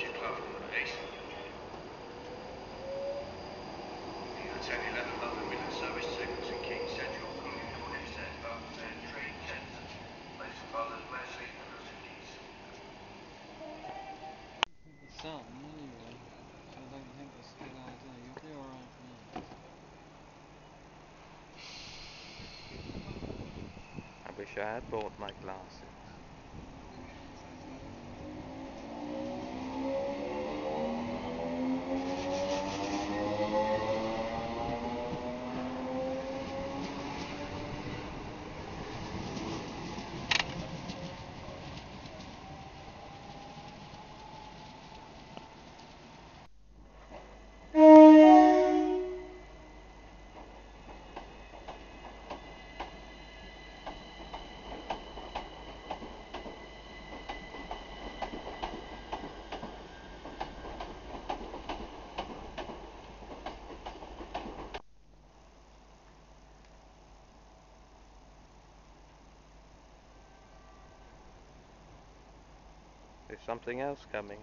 your club, Ace. The 1011 London Midland service signals in King Central, calling all Hempstead, Barnstead, Tree, Kensington, Mason Brothers, Mersey, and Milton Keynes. It's something anyway. I don't think it's a good idea. You'll be alright for now. I wish I had bought my glasses. There's something else coming.